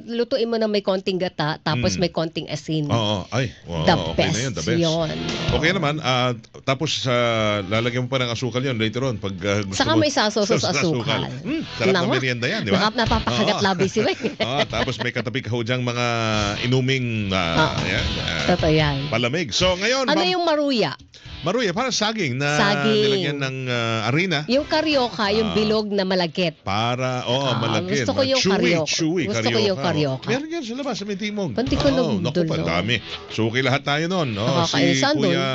lutuin mo na may konting gata, tapos may konting asin. Oo, ay, wow, The okay na best yun, the best. yun. Okay naman, tapos lalagyan mo pa ng asukal yun later on pag gusto Saka mo. may sasosos asukal. Sarap na Naku, merienda yan, di ba? napapakagat Oo. labi si Weng. Tapos may katabi ka ho dyang mga inuming yan, Totoo yan. palamig. So ngayon, Ano yung maruya? Maruya, parang saging na Saging. nilagyan ng harina. Yung karyoka, yung bilog na malagkit. Para, malagyan. Gusto ko yung karyoka. Chewy, Gusto ko yung karyoka. Meron yan sa labas, sa may timog. Panti ko Naku, nagdul, no? dami. Suki lahat tayo nun. Si Nakakainsan Kuya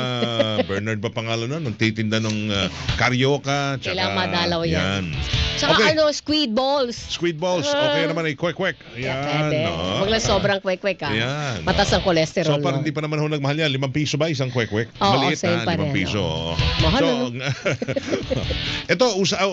Bernard ba pangalan nun? Nagtitinda ng karyoka. Kailangan madalaw yan. Tsaka Okay. squid balls. Squid balls. Okay naman ay kwek-kwek. Yan. Pwede. Huwag lang sobrang kwek-kwek, Yan. Matas ang kolesterol. So parang hindi pa naman ho nagmahal yan. 5 piso ba isang kwek-kwek? Oo, Maliit same pa 5 rin, piso. Mahal, So, ano? ito,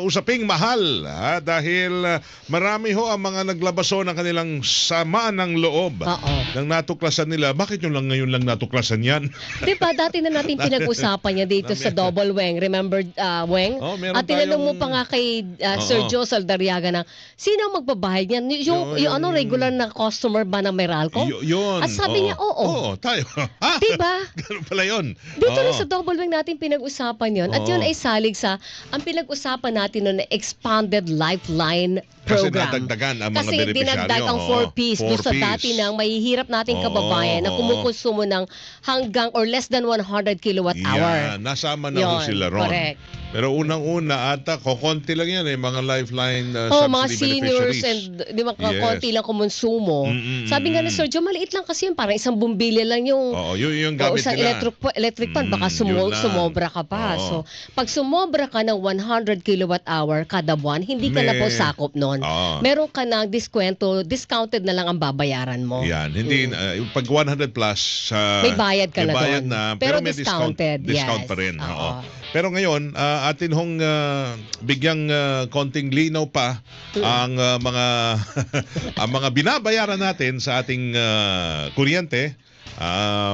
usaping mahal. Dahil marami ho ang mga naglabaso ng kanilang sama ng loob. Oo. Nang natuklasan nila, bakit nyo lang ngayon lang natuklasan yan? Di ba, dati na natin pinag-usapan niya dito sa Double Weng. Remember, Weng? Meron At tinanong mo tayong- pa nga kay Sir Joe Saldarriaga na, sino ang magbabayad niyan? Yung regular na customer ba ng Meralco? Yun. At sabi niya, oo. Oo, tayo. Di ba? Ganun pala yun. Dito Oo. na sa Double Weng natin pinag-usapan yon. At Oo. yun ay salig sa, ang pinag-usapan natin noon na Expanded Lifeline Kasi Program. nadagdagan ang mga Kasi beneficiaryo. dinagdag ang 4Ps doon sa dati ng mahihirap nating kababayan na kumukonsumo ng hanggang or less than 100 kilowatt hour. Yan, nasama na ho Yun, sila ron. correct. Pero unang-una ata, kokonti lang yan mga lifeline Mga subsidy seniors beneficiaries. and di ba konti lang kumonsumo. Sabi nga ni Sir Joe, maliit lang kasi yun, parang isang bumbilya lang yung Oo, yung gamit isang nila. electric fan, baka yun lang. sumobra ka pa. Oo. So, pag sumobra ka ng 100 kilowatt hour kada buwan, hindi ka na po sakop nun. Oo. Meron ka ng discounted na lang ang babayaran mo. Yan, hindi pag 100 plus May bayad ka may na bayad doon. na, Pero may discounted, discount yes. pa rin. Oo. Oo. Pero ngayon, atin hong bigyang konting linaw pa ang mga ang mga binabayaran natin sa ating kuryente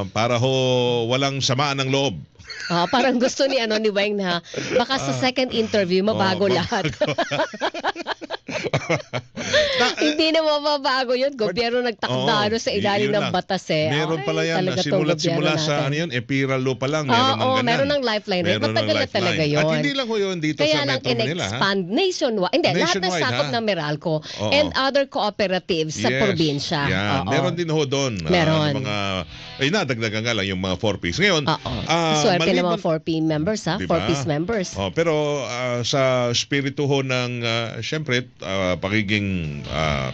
para ho walang samaan ng loob. Parang gusto ni Weng na baka sa second interview mabago lahat. Hindi na mababago yun. Gobyerno nagtakda sa ilalim ng batas Meron pala yan na simula sa EPIRA law pa lang. Meron ng ganyan. Meron ng lifeline rate. Matagal na talaga yun. At hindi lang ho yun dito Kaya sa lang Metro Manila. in-expand nationwide. Hindi, lahat ng Nationwide, sakop ng Meralco Oo. and other cooperatives sa Yes, probinsya. yan. Oo. Meron din ho doon. Meron. Nadagdagan nga lang yung mga 4Ps. Ngayon, Swerte ng mga 4P members, Diba? 4Ps members. Pero sa spirito ho ng, syempre, pagiging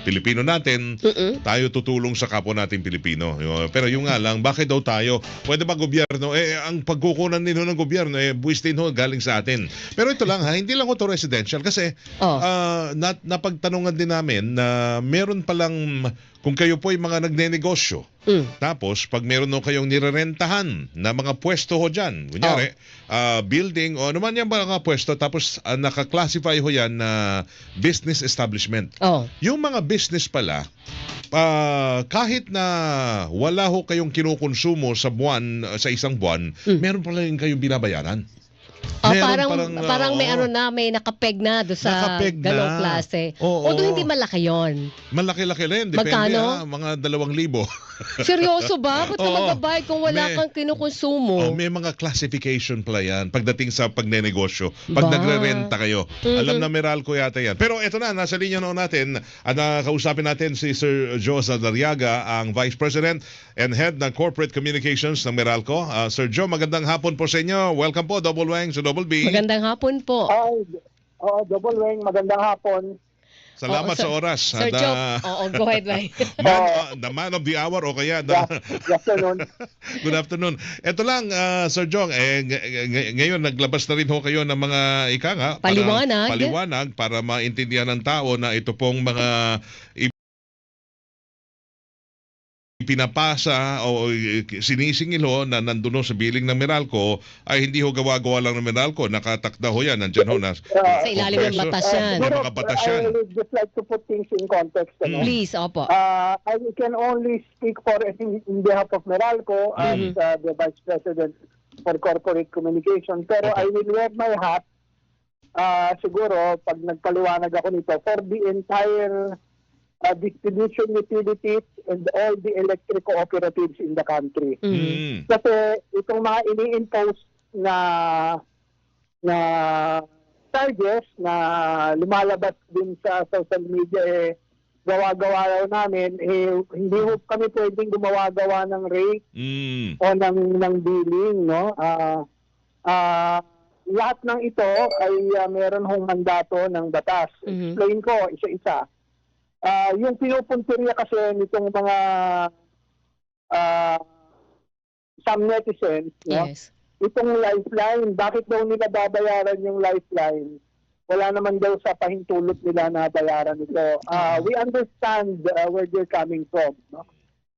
Pilipino natin, tayo tutulong sa kapwa natin Pilipino. Pero yung nga lang, bakit daw tayo? Pwede ba gobyerno? Ang pagkukunan din ho ng gobyerno, buwis din ho galing sa atin. Pero ito lang hindi lang ho to residential kasi napagtanungan din namin na meron palang, kung kayo po ay mga nagnenegosyo, tapos pag meron ho kayong nirerentahan na mga pwesto ho dyan, kunyari, building o anuman yan mga pwesto, tapos naka-classify ho yan na business establishment. Yung mga business pala, kahit na wala ho kayong kinukonsumo sa isang buwan, meron pala rin kayong binabayaran. Parang may may nakapeg na doon sa galong klase. Although hindi malaki yon. Malaki-laki rin. Depende Magkano? mga 2,000. Seryoso ba? Ba't ka magbabayad kung wala kang kinukonsumo? May mga classification pala yan pagdating sa pagnenegosyo. Pag Ba? nagre-renta kayo. Alam na Meralco yata yan. Pero eto na, nasa linya na natin at kausapin natin si Sir Joe Saldarriaga, ang Vice President and Head ng Corporate Communications ng Meralco. Sir Joe, magandang hapon po sa inyo. Welcome po, Double Weng sa Double B. Magandang hapon po. Double Weng, magandang hapon. Salamat sa oras. Sir Joe, go ahead, Weng. The man of the hour o kaya Good afternoon. Good afternoon. Ito lang, Sir Jong, ngayon naglabas na rin ho kayo ng mga paliwanag para maintindihan ng tao na ito pong mga pinapasa o sinisingil ho na nandun ho sa billing ng Meralco ay hindi ho gawa-gawa lang ng Meralco. Nakatakda ho yan. Nandyan ho na Sa ilalim ng batas yan. May mga batas yan. I would just like to put things in context. Please, opo. I can only speak for in behalf of Meralco as the Vice President for Corporate Communication. Pero I will wear my hat siguro pag nagpaliwanag ako nito for the entire distribution utilities and all the electric cooperatives in the country. Mm. Kasi itong mga ini-impose na charges na lumalabas din sa social media, gawa-gawa raw namin, hindi ho kami pwedeng gumawa-gawa ng rate Mm. o ng billing, no? Lahat ng ito ay meron hong mandato ng batas. Explain ko isa-isa. Yung pinupuntirya kasi nitong mga some netizens, no? Yes. Itong lifeline, bakit daw nila babayaran yung lifeline? Wala naman daw sa pahintulot nila na bayaran ito. We understand where they're coming from. No?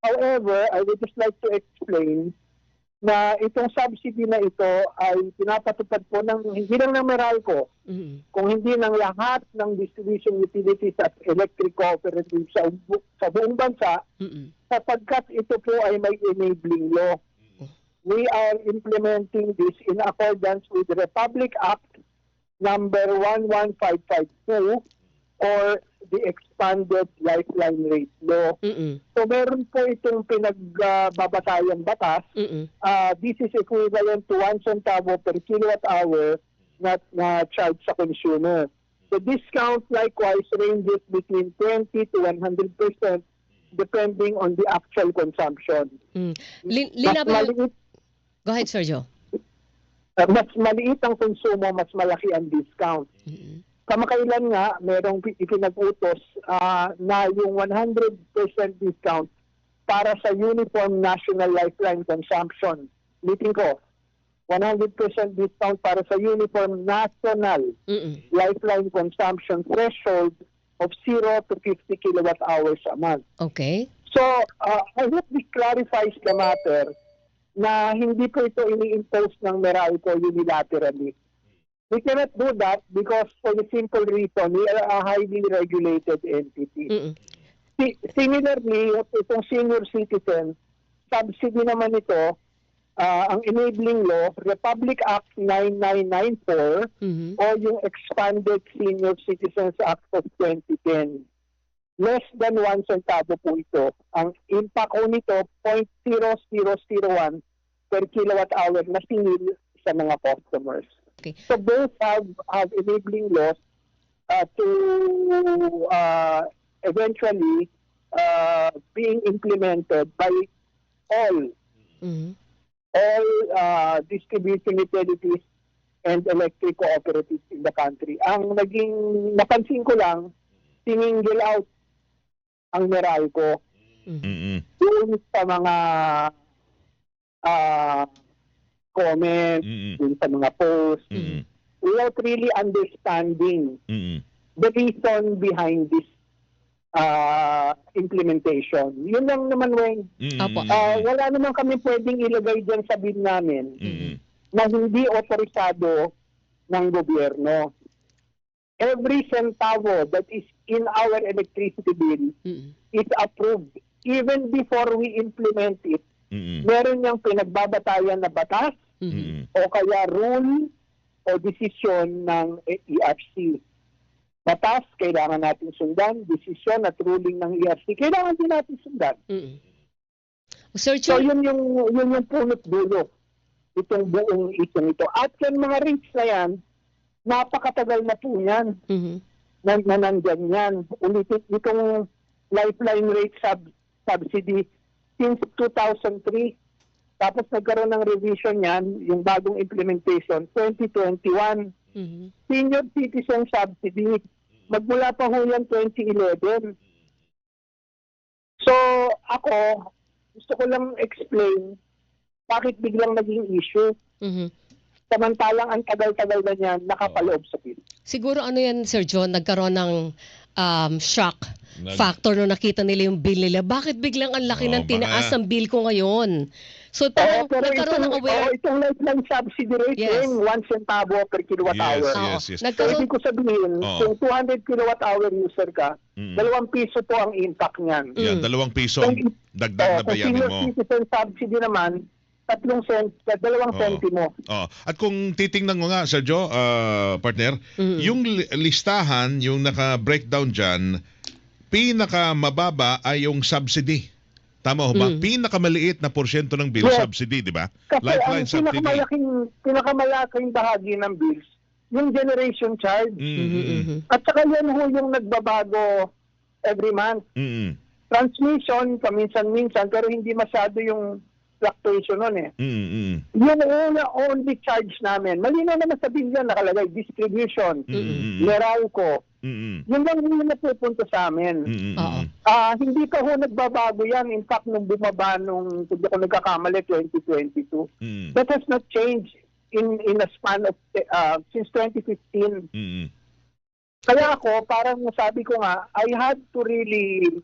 However, I would just like to explain na itong subsidy na ito ay pinapatupad po ng hindi lang ng Meralco, kung hindi ng lahat ng distribution utilities at electric cooperatives sa buong bansa, sapagkat ito po ay may enabling law. We are implementing this in accordance with the Republic Act number 11552 or the expanded lifeline rate law. So meron po itong pinagbabatayang batas. This is equivalent to 1 centavo per kilowatt hour na charge sa consumer. The discount likewise ranges between 20 to 100% depending on the actual consumption. Go ahead, Sergio. Mas maliit ang konsumo, mas malaki ang discount. Kamakailan nga, merong ipinag-utos na yung 100% discount para sa Uniform National Lifeline Consumption. Ulitin ko, 100% discount para sa Uniform National Lifeline Consumption threshold of 0 to 50 kilowatt hours a month. Okay. So, I hope this clarifies the matter na hindi po ito ini-impose ng Meralco unilaterally. We cannot do that because for the simple reason, we are a highly regulated entity. Similarly, itong senior citizen, subsidy naman ito, ang enabling law, Republic Act 9994 o yung Expanded Senior Citizens Act of 2010. Less than 1 centavo po ito. Ang impact ko nito, 0.0001 per kilowatt hour na singil sa mga customers. Okay. So both have enabling laws to eventually being implemented by all distribution utilities and electric cooperatives in the country. Ang napansin ko lang, single out ang Meralco doon sa mga comments, doon sa mga posts, without really understanding the reason behind this implementation. Yun lang naman, Weng. Wala naman kami pwedeng ilagay dyan sa bill namin na hindi otorisado ng gobyerno. Every centavo that is in our electricity bill is approved. Even before we implement it, meron niyang pinagbabatayan na batas o kaya rule o desisyon ng ERC. Batas, kailangan natin sundan. Desisyon at ruling ng ERC, kailangan din natin sundan. So yun yung punot dulo itong buong itong ito. At yung mga rates na yan, napakatagal na po yan na nandyan yan. Ulitin itong lifeline rate subsidy since 2003. Tapos nagkaroon ng revision yan, yung bagong implementation, 2021. Senior citizen subsidy, magmula pa ho yan 2011. So ako, gusto ko lang explain bakit biglang naging issue. Samantalang ang tagal-tagal na niyan nakapaloob sa bill. Siguro ano yan, Sir John, nagkaroon ng shock factor nung nakita nila yung bill nila. Bakit biglang ang laki ng tinaas ng bill ko ngayon? So nagkaroon ng awareness. Itong lifeline subsidy rate, Yes. 1 centavo per kilowatt hour. Yes. Ibig ko sabihin, kung 200 kilowatt hour user ka, 2 piso po ang impact niyan. Yan, 2 piso ang dagdag na bayarin mo. Kung senior citizen subsidy naman, 2 sentimo. At kung titingnan mo nga, Sergio, partner, yung listahan, yung naka-breakdown dyan, pinakamababa ay yung subsidy. Tama ho ba? Pinakamaliit na porsyento ng bill subsidy, di ba? Kasi Lifeline ang subsidy. pinakamalaking bahagi ng bills, yung generation charge. At saka yan ho yung nagbabago every month. Transmission, paminsan-minsan, pero hindi masyado yung fluctuation nun eh. Yung only charge namin, malinaw naman sa bill yan, nakalagay, distribution, Meralco. Yun lang yung napupunta sa amin. Hindi pa ho nagbabago yan. In fact, nung bumaba nung, hindi ko nagkakamali, 2022, that has not changed in a span of, since 2015. Kaya ako, parang sabi ko nga, I had to really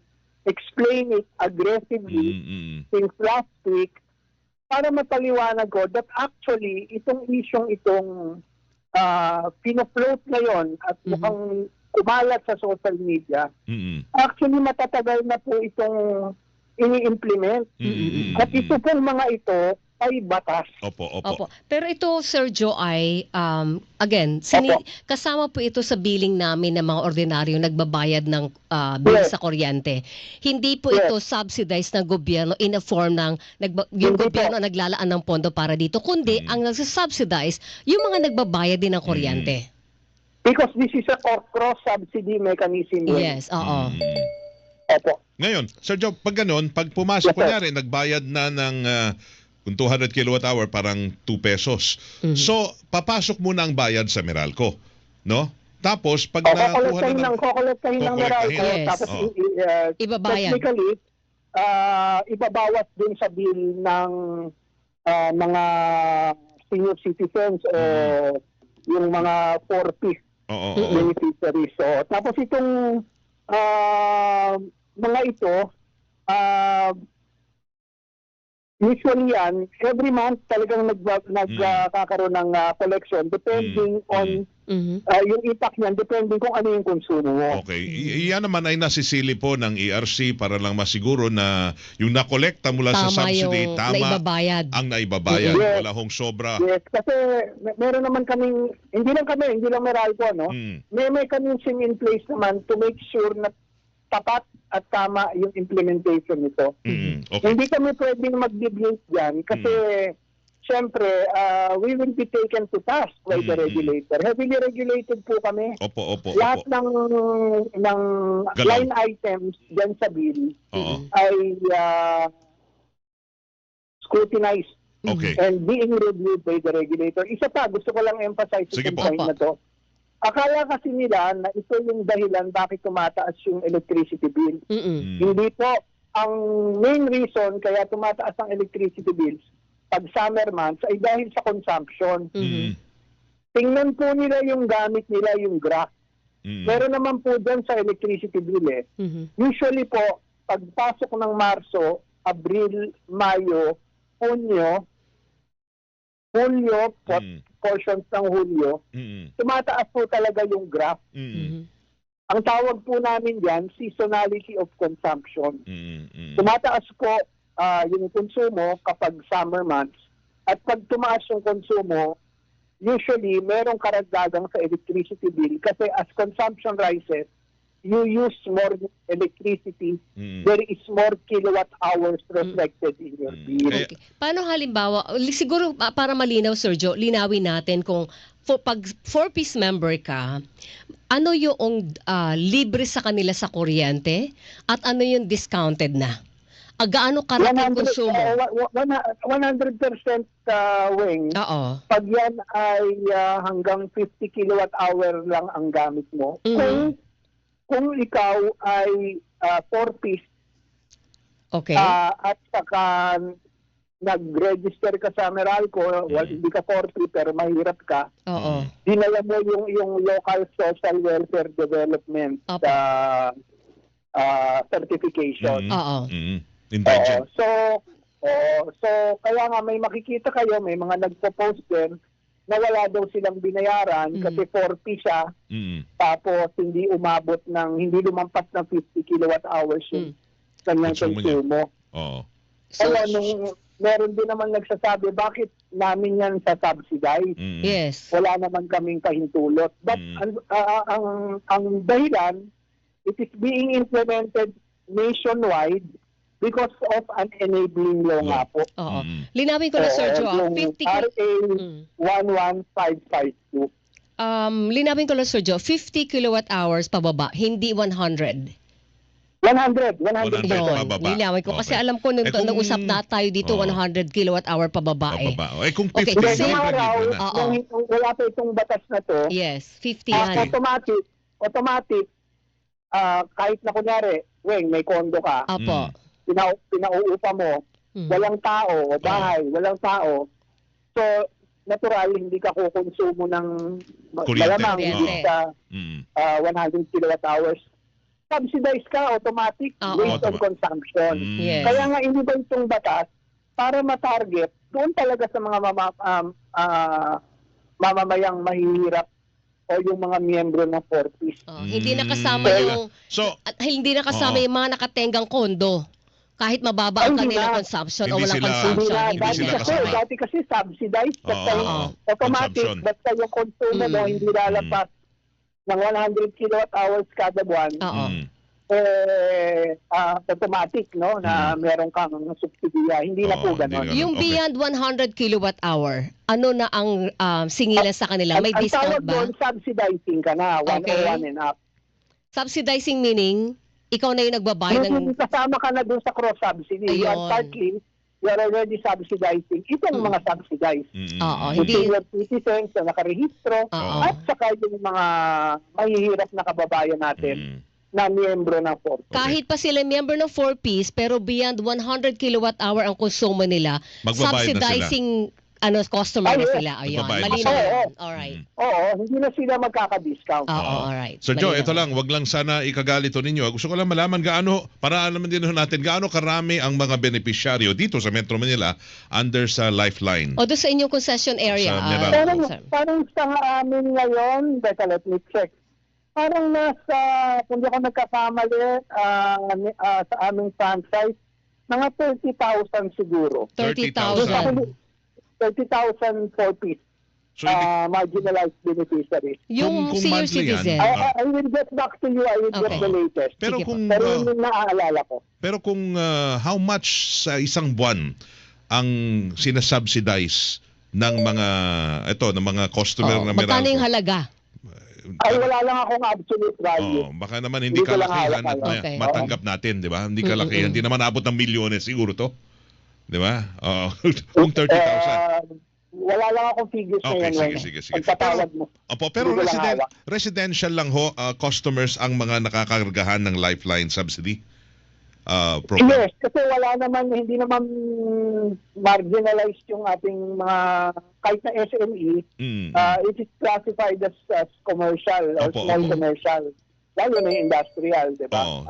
explain it aggressively since last week para mapaliwanag ko that actually itong isyong itong pinafloat ngayon at mukhang kumalat sa social media, actually matatagal na po itong ini-implement. At ito pong mga ito ay batas. Opo. Pero ito, Sir Joe, ay, again, kasama po ito sa billing namin ng mga ordinaryo nagbabayad ng bill sa kuryente. Hindi po ito subsidized ng gobyerno in a form ng yung gobyerno naglalaan ng pondo para dito, kundi ang nagsasubsidize yung mga nagbabayad din ng kuryente. Because this is a cross-subsidy mechanism. Yes, oo. Opo. Ngayon, Sir Joe, pag ganun, pag pumasok, kunyari, nagbayad na ng kung 200 kilowatt hour, parang 2 pesos. So, papasok muna ang bayad sa Meralco. No? Tapos, pag nakuha na Kukolektahin ng Meralco, tapos ibabayad. Technically, ibabawas din sa bill ng mga senior citizens o yung mga 4Ps beneficiaries. So, tapos itong mga ito, usually yan, every month talagang nagkakaroon ng collection depending on yung impact niyan, depending kung ano yung konsumo mo. Okay. Iyan naman ay nasisili po ng ERC para lang masiguro na yung nakolekta mula sa subsidy, tama ang naibabayad. Wala hong sobra. Yes, kasi meron naman kaming, hindi lang Meralco, no? May mechanism in place naman to make sure na tapat at tama yung implementation nito. Okay. Hindi kami pwedeng mag-deviate dyan kasi syempre, we will be taken to task by the regulator. Heavily regulated po kami. Opo. Lahat ng line items dyan sa bill ay scrutinized and being reviewed by the regulator. Isa pa, gusto ko lang emphasize yung point na to. Akala kasi nila na ito yung dahilan bakit tumataas yung electricity bill. Hindi po. Ang main reason kaya tumataas ang electricity bills pag summer months ay dahil sa consumption. Tingnan po nila yung gamit nila, yung graph. Meron naman po dyan sa electricity bill eh. Usually po, pagpasok ng Marso, Abril, Mayo, Hunyo, portions ng Hulyo, tumataas po talaga yung graph. Ang tawag po namin yan, seasonality of consumption. Tumataas po yung konsumo kapag summer months. At pag tumaas yung konsumo, usually merong karagdagang sa electricity bill kasi as consumption rises, you use more electricity, there is more kilowatt hours reflected in your bill. Okay. Paano halimbawa, siguro para malinaw Sir Joe, linawin natin kung pag 4-piece member ka, ano yung libre sa kanila sa kuryente at ano yung discounted na? Gaano karating konsumo? 100% wing. Pag yan ay hanggang 50 kilowatt hour lang ang gamit mo. Kung ikaw ay 4-piece at saka nag-register ka sa Meralco, hindi ka 4P pero mahirap ka, dinala mo yung local social welfare development certification. So kaya nga may makikita kayo, may mga nagpo-post din na wala daw silang binayaran kasi 4P siya, tapos hindi lumampas ng 50 kilowatt hours yung kanyang konsumo. Kaya meron din naman nagsasabi, bakit namin yan sa subsidize? Yes. Wala naman kaming kahintulot. But ang dahilan, it is being implemented nationwide because of an enabling law nga po. Oo. Linawin ko na, Sir Joe, Yung 50 RA 11552. Linawin ko lang, Sir Joe, 50 kilowatt hours pababa, hindi 100. 100 100 Yun, pababa. linawin ko. Kasi Okay. alam ko nung kung- nausap na tayo dito, Oo. 100 kilowatt hour pababa eh. Pababa. Kung Okay, 50, kasi- Nung araw, libre na. Oo. nung wala pa itong batas na to, Yes, 50 yan. automatic, kahit na kunyari, may kondo ka, Apo. pinauupa mo, walang tao, bahay, walang tao. So, natural, hindi ka kukonsumo ng Kuryente. malamang hindi Kuryente. sa Mm. 100 kilowatt hours. Subsidize ka, automatic, Oo. based on consumption. Yes. Kaya nga, hindi ba itong batas para ma-target doon talaga sa mga mamamayang mahihirap o yung mga miyembro ng 4Ps. Hindi nakasama yung So, hindi nakasama Oo. yung mga nakatenggang kondo. Kahit mababa ang Ay, hindi kanilang na. consumption o Hindi walang sila- consumption. hindi sila na. kasama. Dati kasi subsidized, basta Oo. yung automatic, Consumption. basta yung konsumo mo hindi lalagpas ng 100 kilowatt hours kada buwan, Oo. automatic, no, na meron kang subsidiya. Hindi na po Oo, hindi ganon. na. Yung Okay. beyond 100 kilowatt hour, ano na ang singilan sa kanila? May Ang discount tawag ba? doon, subsidizing ka na, 101 and up. Subsidizing meaning, ikaw na yung nagbabayad ng... Kasama ka na doon sa cross-subsidy. Ayun. And partly, you're already subsidizing itong mga subsidized. Oo, Yung hindi... senior citizens na nakarehistro, Oo. at saka yung mga mahihirap na kababayan natin na miyembro ng 4Ps. Kahit pa sila member ng 4Ps, pero beyond 100 kilowatt hour ang konsumo nila, Magbabayad na subsidizing customer na Yes. sila. Ayun, Magbabayad na malinaw sila. yan. Alright. Oo, hindi na sila magkaka-discount. Oo, alright. So Joe, Malinaw. ito lang, wag lang sana ikagalito ninyo. Gusto ko lang malaman para naman din natin, gaano karami ang mga benepisyaryo dito sa Metro Manila under sa Lifeline. O doon sa inyong concession area. Sa Meralco. Parang sa amin ngayon, let me check. Parang nasa, kung di ako nagkakamali, sa aming franchise, mga 30,000 siguro. 30,000. 30,000 4Ps. So, Marginalized beneficiaries. Yung Kung senior monthly yan, citizen. I will get back to you. I will get Okay. the latest. pero Sige kung Pero yun yung naaalala ko. pero kung how much sa isang buwan ang sinasubsidize ng mga customer na Meralco? Magkano yung halaga? Ay, wala lang akong absolute value. Baka naman hindi Hindi ko lang kalakihan hawak, at okay. matanggap natin, di ba? Hindi kalakihan, hindi naman abot ng milyones siguro to. Di ba? Kung 30,000. Wala lang akong figures Okay, na yan. sige, Weng. sige, sige. Pagpatawag mo. Pero Hindi ko lang hawak. residential lang ho, customers ang mga nakakargahan ng Lifeline subsidy program. Yes, kasi hindi naman marginalized yung ating mga, kahit na SME, it is classified as commercial or Opo, small opo. commercial. Lalo na yung industrial, di ba? Oo.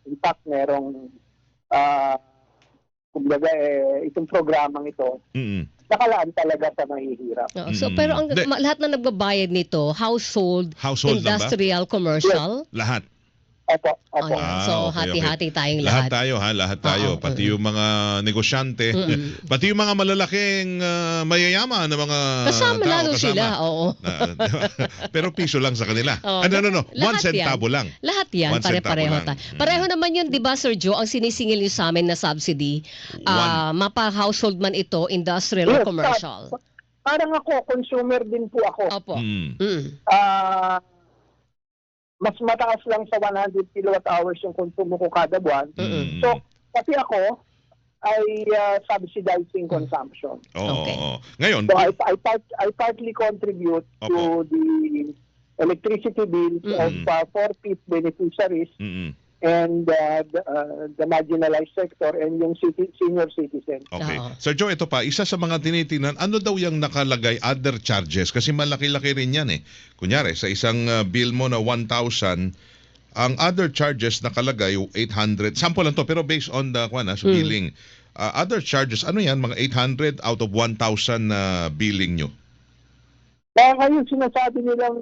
In fact, merong, kumbaga, itong programang ito, nakalaan talaga sa mahihirap. Oo. So, pero ang lahat na nagbabayad nito, household Household lang ba? industrial, commercial. Lahat. Opo. So, okay, hati-hati tayong Lahat lahat. lahat tayo. Oo, Pati yung mga negosyante, pati yung mga malalaking mayayaman na mga Kasama tao. lalo sila, oo. Pero piso lang sa kanila. Oo. No. 1 Lahat centavo yan. lang. Lahat yan, 1 centavo pare-pareho. lang. Pareho naman yun, di ba, Sir Joe, ang sinisingil nyo sa amin na subsidy, mapa-household man ito, industrial or Yes, commercial. Parang ako, consumer din po ako. Opo. Mas mataas lang sa 100 kilowatt hours yung konsumo ko kada buwan. So, pati ako ay subsidizing consumption. Okay. Okay. Ngayon, So, I partly contribute to the electricity bills of 4Ps beneficiaries and the marginalized sector and yung senior citizens. okay. Sir Joe, ito pa, isa sa mga tinitingnan, ano daw yung nakalagay other charges? Kasi malaki-laki rin yan eh. Kunyari, sa isang bill mo na 1,000, ang other charges nakalagay 800. Sample lang to, pero based on the billing. Other charges, ano yan? Mga 800 out of 1,000 na billing nyo? Kaya ngayon sinasabi nilang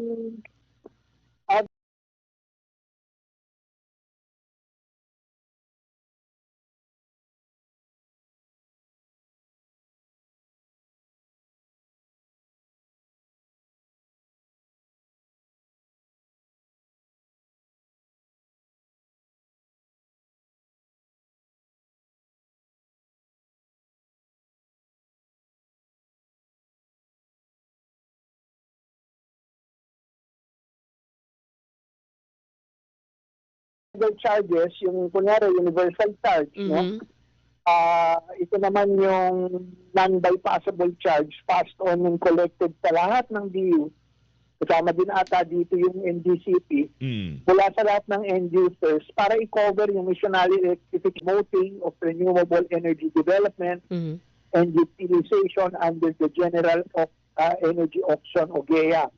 other charges, yung kunyari universal charge, no? Ito naman yung non-bypassable charge passed on and collected sa lahat ng DU. Kasama din ata dito yung NDCP mula sa lahat ng end users para i-cover yung missionary electric voting of renewable energy development and utilization under the General Energy Auction o GEA.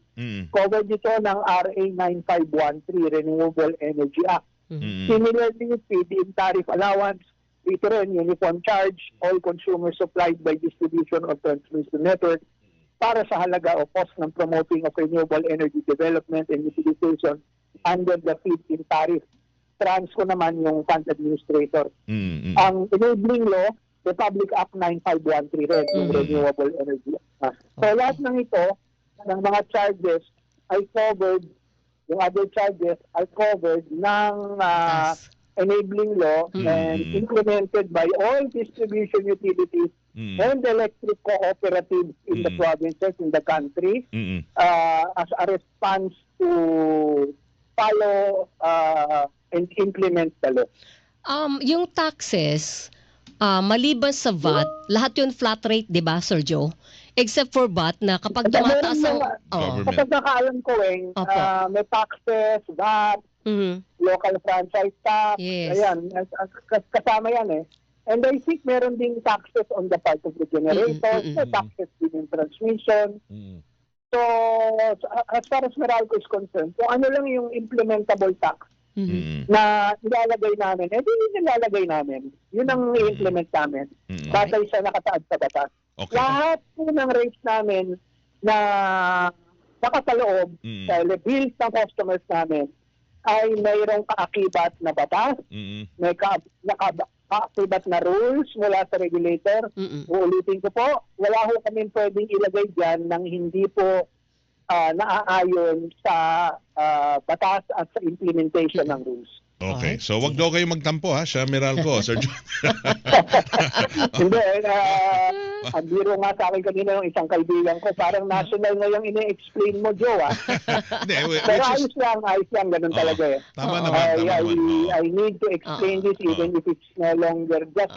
Covered dito ng RA 9513, Renewable Energy Act. Similarly, feed-in tariff allowance, ito rin, uniform charge, all consumers supplied by distribution or transmission network para sa halaga o cost ng promoting of renewable energy development and utilization under the feed-in tariff. Transco naman yung fund administrator. Ang enabling law, Republic Act 9513 rin, yung renewable energy. So lahat ng ito, ng mga charges ay covered, yung other charges ay covered ng enabling law and implemented by all distribution utilities and electric cooperatives in the provinces, in the country, as a response to follow and implement the law. Yung taxes, maliban sa VAT, lahat yun flat rate, di ba, Sir Joe? Except for VAT na kapag tumataas ang... Kapag nakaalam ko, may taxes, VAT, local franchise tax, ayan, kasama yan eh. And I think meron ding taxes on the part of the generators, taxes din in transmission. So, as far as Meralco is concerned, kung ano lang yung implementable tax na ilalagay namin, nilalagay namin. Yun ang i-implement namin. Batay sa nakataad sa batas. Okay. Lahat po ng rates namin na nakasaloob sa bills ng customers namin ay mayroong kaakibat na batas, may kaakibat na rules mula sa regulator. Uulitin ko po, wala ho kami pwedeng ilagay dyan nang hindi po naaayon sa batas at sa implementation ng rules. Okay. So wag daw kayo magtampo sa Meralco, Sir Joe. Hindi, ang biro nga sa akin kanina yung isang kaibigan ko, parang national na yung ine-explain mo, Joe. Hindi, pero ayos lang, ganun talaga eh. Tama naman. I need to explain this even if it's no longer just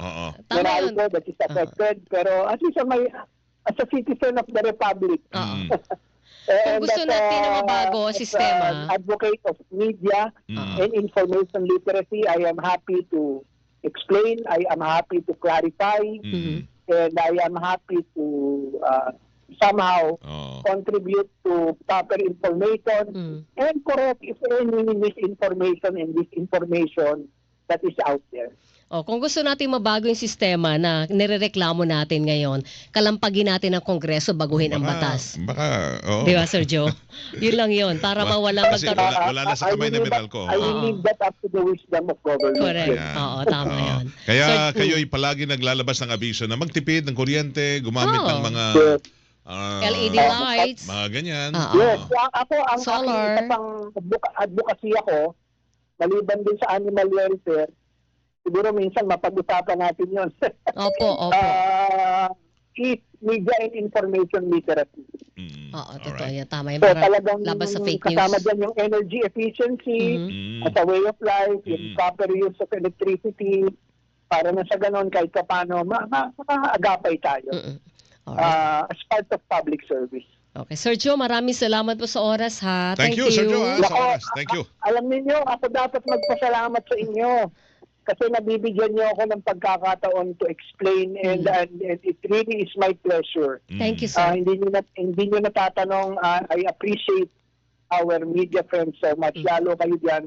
Meralco that is affected, pero at least as a citizen of the Republic. Kung gusto natin na mabago ang sistema. Advocate of media and information literacy, I am happy to explain, I am happy to clarify, and I am happy to somehow contribute to proper information and correct if any misinformation and disinformation that is out there. Kung gusto natin mabago yung sistema na nirereklamo natin ngayon, kalampagin natin ang Kongreso, baguhin ang batas. Di ba, Sir Joe? Yun lang yun, para mawala magkaroon. Wala na sa kamay na Meralco. I will leave that up to the wisdom of government. Correct. Oo, tama yun. Kaya kayo'y palagi naglalabas ng abiso na magtipid ng kuryente, gumamit ng mga LED lights. Mga ganyan. Yes, ako ang solar. Isang advocacy ako, maliban din sa animal welfare, siguro minsan mapag-usapan natin yun. Opo. Is media and information literacy. Oo, totoo yan. Tama yan. So Para talagang labas sa fake news. kasama dyan yung energy efficiency as a way of life, yung proper use of electricity, para na sa ganon kahit paano makaagapay tayo as part of public service. Okay. Sir Joe, maraming salamat po sa oras ha. Thank you, Sir Joe. Sa oras. Thank you. Alam niyo, ako dapat magpasalamat sa inyo. Kasi nabibigyan niyo ako ng pagkakataon to explain and it really is my pleasure. Thank you, sir. Hindi niyo natatanong, I appreciate our media friends so much. Lalo kayo dyan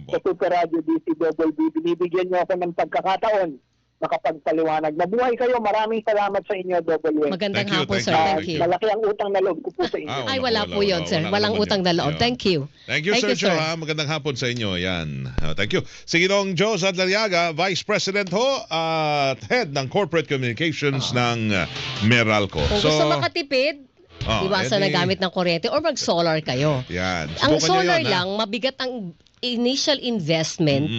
sa Super Radio DCWB. Binibigyan niyo ako ng pagkakataon makapagpaliwanag. Mabuhay kayo. Maraming salamat sa inyo, WM. Magandang hapon, sir. Thank you. Malaki ang utang na loob ko po sa inyo. Ay, wala po yun, sir. Walang utang na loob. Thank you. Thank you, Sir Joe. Magandang hapon sa inyo. Yan. Thank you. Sige dong, Joe Zadlariaga, Vice President ho at Head ng Corporate Communications ng Meralco. Kung gusto makatipid, iwasan na gamit ng kuryente or mag-solar kayo. Yan. Ang solar lang, mabigat ang initial investment,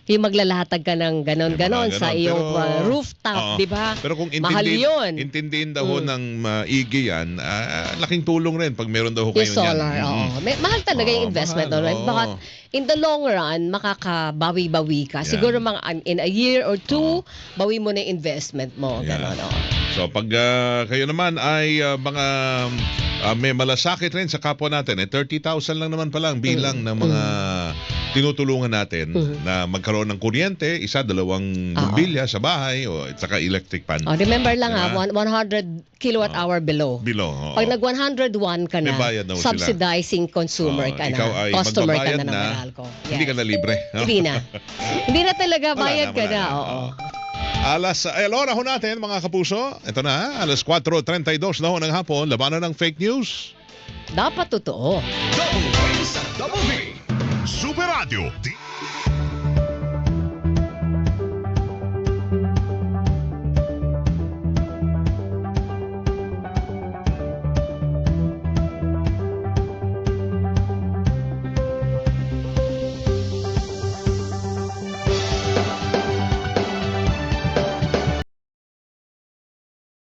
yung maglalatag ka ng ganon-ganon sa iyong rooftop, di ba? Pero kung Mahal yun. intindihin daw ho ng maigi yan, laking tulong rin pag meron daw ho kayo Yung solar, yan. oo. Mahal talaga yung investment. Mahal, Right? Baka in the long run, makakabawi-bawi ka. Siguro mga in a year or two, bawi mo na yung investment mo. Ganon, So pag kayo naman ay mga may malasakit rin sa kapwa natin, 30,000 lang naman pala ang bilang ng mga tinutulungan natin na magkaroon ng kuryente, 1-2 bumbilya sa bahay at saka electric pan. Remember lang 100 kilowatt hour below. Below. Pag nag 101 ka na, subsidizing consumer ka na. Ikaw ay Customer ka na ng magbabayad na, Meralco. hindi ka na libre. Hindi na. Hindi na talaga, bayad ka na. Alora ho natin mga kapuso. Ito na, alas 4:32 na ho ng hapon. Labanan ng fake news. Dapat totoo. Double Race, Double V. Super Radio.